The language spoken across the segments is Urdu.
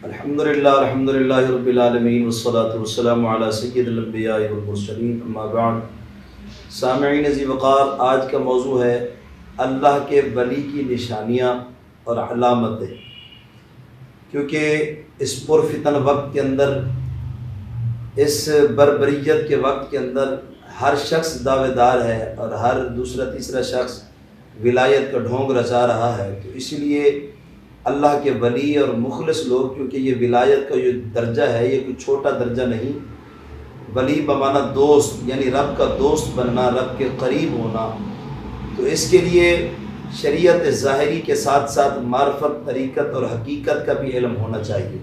الحمدللہ رب العالمین والصلاة والسلام علی سید الانبیاء والمرسلین، اما بعد۔ سامعین عزیز وقار، آج کا موضوع ہے اللہ کے ولی کی نشانیاں اور علامتیں، کیونکہ اس پرفتن وقت کے اندر، اس بربریت کے وقت کے اندر ہر شخص دعوے دار ہے اور ہر دوسرا تیسرا شخص ولایت کا ڈھونگ رچا رہا ہے، تو اسی لیے اللہ کے ولی اور مخلص لوگ، کیونکہ یہ ولایت کا جو درجہ ہے یہ کوئی چھوٹا درجہ نہیں، ولی بمعنی دوست، یعنی رب کا دوست بننا، رب کے قریب ہونا، تو اس کے لیے شریعت ظاہری کے ساتھ ساتھ معرفت، طریقت اور حقیقت کا بھی علم ہونا چاہیے۔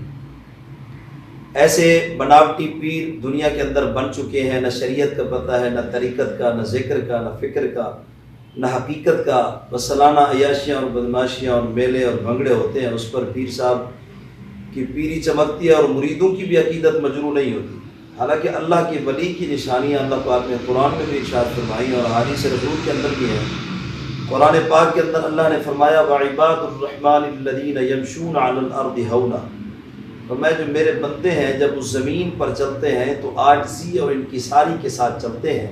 ایسے بناوٹی پیر دنیا کے اندر بن چکے ہیں، نہ شریعت کا پتہ ہے، نہ طریقت کا، نہ ذکر کا، نہ فکر کا، نہ حقیقت کا، بس سالانہ عیاشیاں اور بدماشیاں اور میلے اور بھنگڑے ہوتے ہیں، اس پر پیر صاحب کی پیری چمکتی ہے اور مریدوں کی بھی عقیدت مجروح نہیں ہوتی۔ حالانکہ اللہ کے ولی کی نشانیاں اللہ پاک نے قرآن میں بھی ارشاد فرمائی اور حدیث رسول کے اندر بھی ہیں۔ قرآن پاک کے اندر اللہ نے فرمایا وَعِبَادُ الرَّحْمَنِ الَّذِينَ يَمْشُونَ عَلَى الْأَرْضِ هَوْنًا، فرمایا جو میرے بندے ہیں جب اس زمین پر چلتے ہیں تو عاجزی اور انکساری کے ساتھ چلتے ہیں۔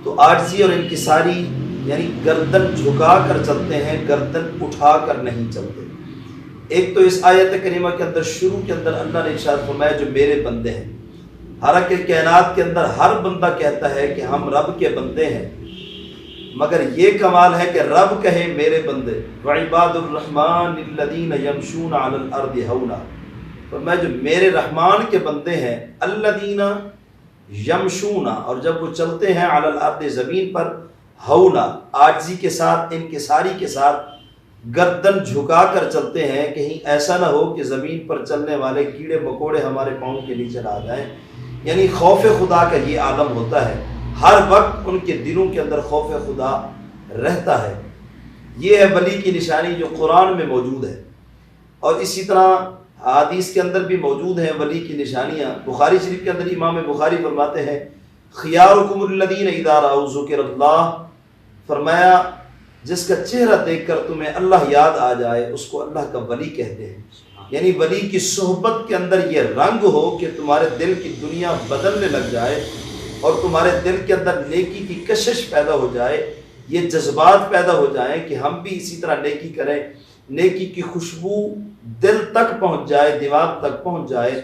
تو عاجزی اور انکساری یعنی گردن جھکا کر چلتے ہیں، گردن اٹھا کر نہیں چلتے۔ ایک تو اس آیت کریمہ کے اندر شروع کے اندر اللہ نے ارشاد فرمایا جو میرے بندے ہیں، حالانکہ کائنات کے اندر ہر بندہ کہتا ہے کہ ہم رب کے بندے ہیں، مگر یہ کمال ہے کہ رب کہے میرے بندے، وَعِبَادُ الرَّحْمَنِ الَّذِينَ يَمْشُونَ عَلَى الْأَرْضِ هَوْنًا، فرمایا جو میرے رحمان کے بندے ہیں، الَّذِينَ يَمْشُونَ، اور جب وہ چلتے ہیں عَلَى الْأَرْضِ زمین پر، ہونا عاجزی کے ساتھ، انکساری کے ساتھ، گردن جھکا کر چلتے ہیں، کہیں ایسا نہ ہو کہ زمین پر چلنے والے کیڑے مکوڑے ہمارے پاؤں کے نیچے آ جائیں۔ یعنی خوف خدا کا یہ عالم ہوتا ہے، ہر وقت ان کے دلوں کے اندر خوف خدا رہتا ہے۔ یہ ہے ولی کی نشانی جو قرآن میں موجود ہے، اور اسی طرح حدیث کے اندر بھی موجود ہیں ولی کی نشانیاں۔ بخاری شریف کے اندر امام بخاری فرماتے ہیں خیارکم الذین اذا رأوا ذکر اللہ، فرمایا جس کا چہرہ دیکھ کر تمہیں اللہ یاد آ جائے اس کو اللہ کا ولی کہتے ہیں۔ یعنی ولی کی صحبت کے اندر یہ رنگ ہو کہ تمہارے دل کی دنیا بدلنے لگ جائے اور تمہارے دل کے اندر نیکی کی کشش پیدا ہو جائے، یہ جذبات پیدا ہو جائیں کہ ہم بھی اسی طرح نیکی کریں، نیکی کی خوشبو دل تک پہنچ جائے، دماغ تک پہنچ جائے،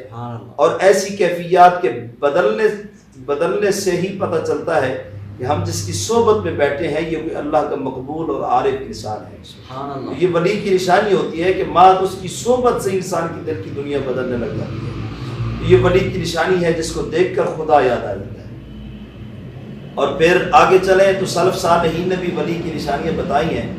اور ایسی کیفیات کے بدلنے سے ہی پتہ چلتا ہے کہ ہم جس کی صحبت میں بیٹھے ہیں یہ کوئی اللہ کا مقبول اور عارف انسان ہے۔ یہ ولی کی نشانی ہوتی ہے کہ مات اس کی صحبت سے انسان کی دل کی دنیا بدلنے لگ جاتی ہے۔ یہ ولی کی نشانی ہے جس کو دیکھ کر خدا یاد آ جاتا ہے۔ اور پھر آگے چلیں تو سلف صالحین نے بھی ولی کی نشانیاں بتائی ہیں۔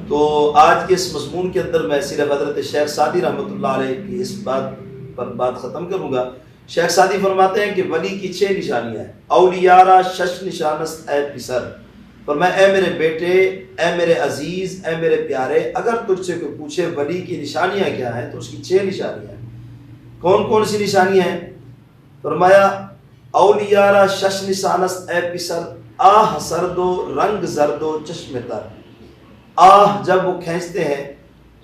تو آج کے اس مضمون کے اندر میں صرف حضرت شیخ سعدی رحمۃ اللہ علیہ کی اس بات پر بات ختم کروں گا۔ شیخ سعدی فرماتے ہیں کہ ولی کی 6 نشانیاں ہیں۔ اولیارا شش نشانست اے پسر، فرمایا اے میرے بیٹے، اے میرے عزیز، اے میرے پیارے، اگر تجھ سے کوئی پوچھے ولی کی نشانیاں کیا ہیں تو اس کی 6 نشانیاں ہیں۔ کون کون سی نشانیاں ہیں؟ فرمایا اولیارا شش نشانست اے پسر، آہ سرد و رنگ زرد و چشم تر، آہ جب وہ کھینچتے ہیں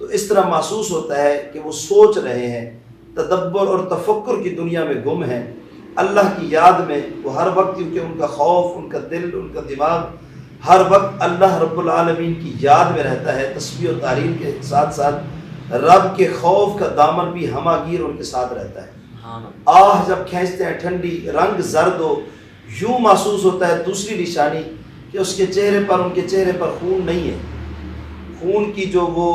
تو اس طرح محسوس ہوتا ہے کہ وہ سوچ رہے ہیں، تدبر اور تفکر کی دنیا میں گم ہیں، اللہ کی یاد میں وہ ہر وقت، کیونکہ ان کا خوف، ان کا دل، ان کا دماغ ہر وقت اللہ رب العالمین کی یاد میں رہتا ہے، تسبیح و تحلیل کے ساتھ ساتھ رب کے خوف کا دامن بھی ہماگیر ان کے ساتھ رہتا ہے۔ آہ جب کھینچتے ہیں ٹھنڈی، رنگ زرد ہو، یوں محسوس ہوتا ہے۔ دوسری نشانی کہ اس کے چہرے پر، ان کے چہرے پر خون نہیں ہے، خون کی جو وہ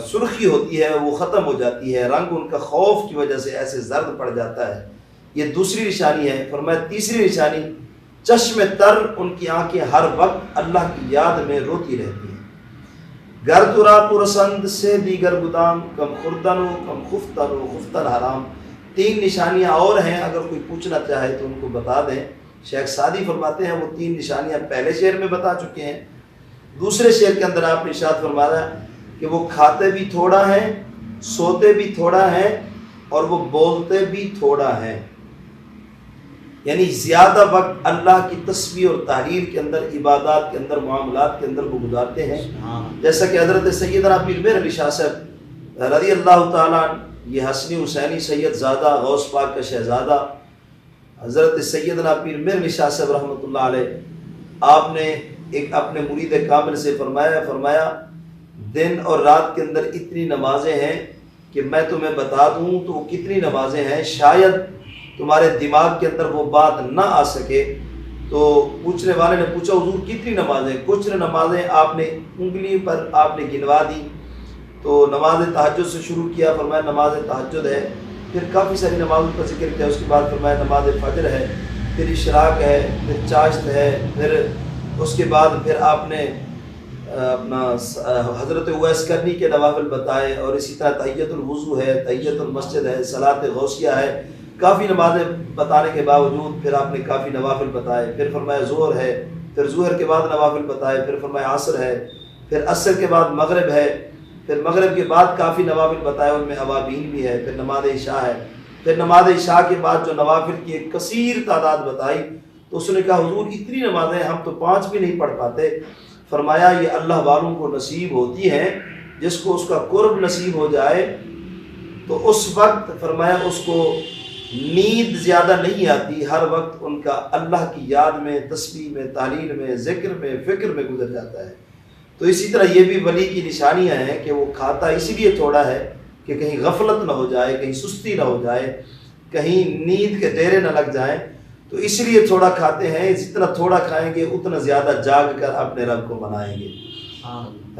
سرخی ہوتی ہے وہ ختم ہو جاتی ہے، رنگ ان کا خوف کی وجہ سے ایسے زرد پڑ جاتا ہے۔ یہ دوسری نشانی ہے۔ فرمایا تیسری نشانی چشم تر، ان کی آنکھیں ہر وقت اللہ کی یاد میں روتی رہتی ہیں۔ گر ترا پرسند سے دیگر گدام، کم خوردن و کم خفتن و خفتن حرام۔ 3 نشانیاں اور ہیں، اگر کوئی پوچھنا چاہے تو ان کو بتا دیں۔ شیخ سعدی فرماتے ہیں وہ 3 نشانیاں پہلے شعر میں بتا چکے ہیں۔ دوسرے شعر کے اندر آپ نے ارشاد فرمایا کہ وہ کھاتے بھی تھوڑا ہیں، سوتے بھی تھوڑا ہیں، اور وہ بولتے بھی تھوڑا ہیں۔ یعنی زیادہ وقت اللہ کی تسبیح اور تحلیل کے اندر، عبادات کے اندر، معاملات کے اندر وہ گزارتے ہیں۔ جیسا کہ حضرت سیدنا پیر میر علی شاہ صاحب رضی اللہ تعالیٰ یہ حسنی حسینی سید زادہ غوث پاک کا شہزادہ حضرت سیدنا پیر میر علی شاہ صاحب رحمۃ اللہ علیہ، آپ نے ایک اپنے مرید کامل سے فرمایا دن اور رات کے اندر اتنی نمازیں ہیں کہ میں تمہیں بتا دوں تو وہ کتنی نمازیں ہیں، شاید تمہارے دماغ کے اندر وہ بات نہ آ سکے۔ تو پوچھنے والے نے پوچھا حضور کتنی نمازیں؟ کچھ نمازیں آپ نے انگلی پر آپ نے گنوا دی۔ تو نماز تہجد سے شروع کیا، فرمایا نماز تہجد ہے، پھر کافی ساری نمازوں کا ذکر کیا، اس کے بعد فرمایا نماز فجر ہے، پھر اشراق ہے، پھر چاشت ہے، پھر اس کے بعد پھر آپ نے اپنا حضرت اویس کرنی کے نوافل بتائے، اور اسی طرح تحیۃ الوضو ہے، تحیۃ المسجد ہے، صلاۃ غوثیہ ہے، کافی نمازیں بتانے کے باوجود پھر آپ نے کافی نوافل بتائے۔ پھر فرمایا ظہر ہے، پھر ظہر کے بعد نوافل بتائے، پھر فرمایا عصر ہے، پھر عصر کے بعد مغرب ہے، پھر مغرب کے بعد کافی نوافل بتائے، ان میں اوابین بھی ہے، پھر نماز عشاء ہے، پھر نماز عشاء کے بعد جو نوافل کی ایک کثیر تعداد بتائی۔ تو اس نے کہا حضور اتنی نمازیں ہم تو 5 بھی نہیں پڑھ پاتے۔ فرمایا یہ اللہ والوں کو نصیب ہوتی ہیں، جس کو اس کا قرب نصیب ہو جائے تو اس وقت فرمایا اس کو نیند زیادہ نہیں آتی، ہر وقت ان کا اللہ کی یاد میں، تسبیح میں، تحلیل میں، ذکر میں، فکر میں گزر جاتا ہے۔ تو اسی طرح یہ بھی ولی کی نشانیاں ہیں کہ وہ کھاتا اسی لیے تھوڑا ہے کہ کہیں غفلت نہ ہو جائے، کہیں سستی نہ ہو جائے، کہیں نیند کے ڈیرے نہ لگ جائیں، تو اس لیے تھوڑا کھاتے ہیں۔ جتنا تھوڑا کھائیں گے اتنا زیادہ جاگ کر اپنے رب کو منائیں گے۔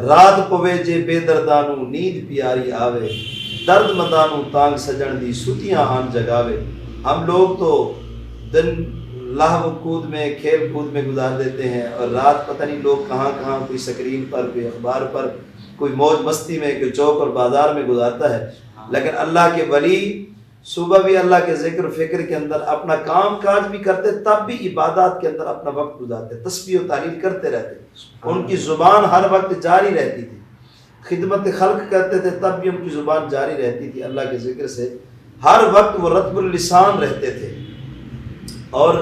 رات پوے جے بے دردانو نیند پیاری آوے، درد مندانو تانگ سجن دی ستیاں آن جگاوے۔ ہم لوگ تو دن لہو کود میں، کھیل کود میں گزار دیتے ہیں، اور رات پتہ نہیں لوگ کہاں کہاں، کوئی سکرین پر، کوئی اخبار پر، کوئی موج مستی میں، کوئی چوک اور بازار میں گزارتا ہے۔ لیکن اللہ کے ولی صبح بھی اللہ کے ذکر و فکر کے اندر اپنا کام کاج بھی کرتے، تب بھی عبادات کے اندر اپنا وقت گزارتے، تسبیح و تحلیل کرتے رہتے، ان کی زبان ہر وقت جاری رہتی تھی، خدمت خلق کرتے تھے تب بھی ان کی زبان جاری رہتی تھی، اللہ کے ذکر سے ہر وقت وہ رطب اللسان رہتے تھے، اور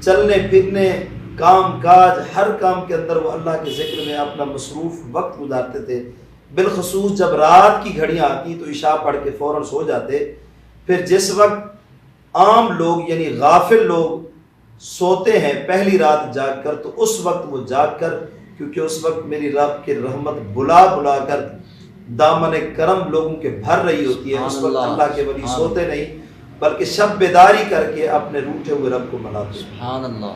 چلنے پھرنے، کام کاج، ہر کام کے اندر وہ اللہ کے ذکر میں اپنا مصروف وقت گزارتے تھے۔ بالخصوص جب رات کی گھڑیاں آتی تو عشاء پڑھ کے فوراً سو جاتے۔ پھر جس وقت عام لوگ یعنی غافل لوگ سوتے ہیں پہلی رات جاگ کر، تو اس وقت وہ جاگ کر، کیونکہ اس وقت میری رب کی رحمت بلا بلا کر دامن کرم لوگوں کے بھر رہی ہوتی ہے، اس وقت اللہ کے ولی سوتے نہیں بلکہ شب بیداری کر کے اپنے روٹھے ہوئے رب کو مناتے ہیں۔ سبحان اللہ۔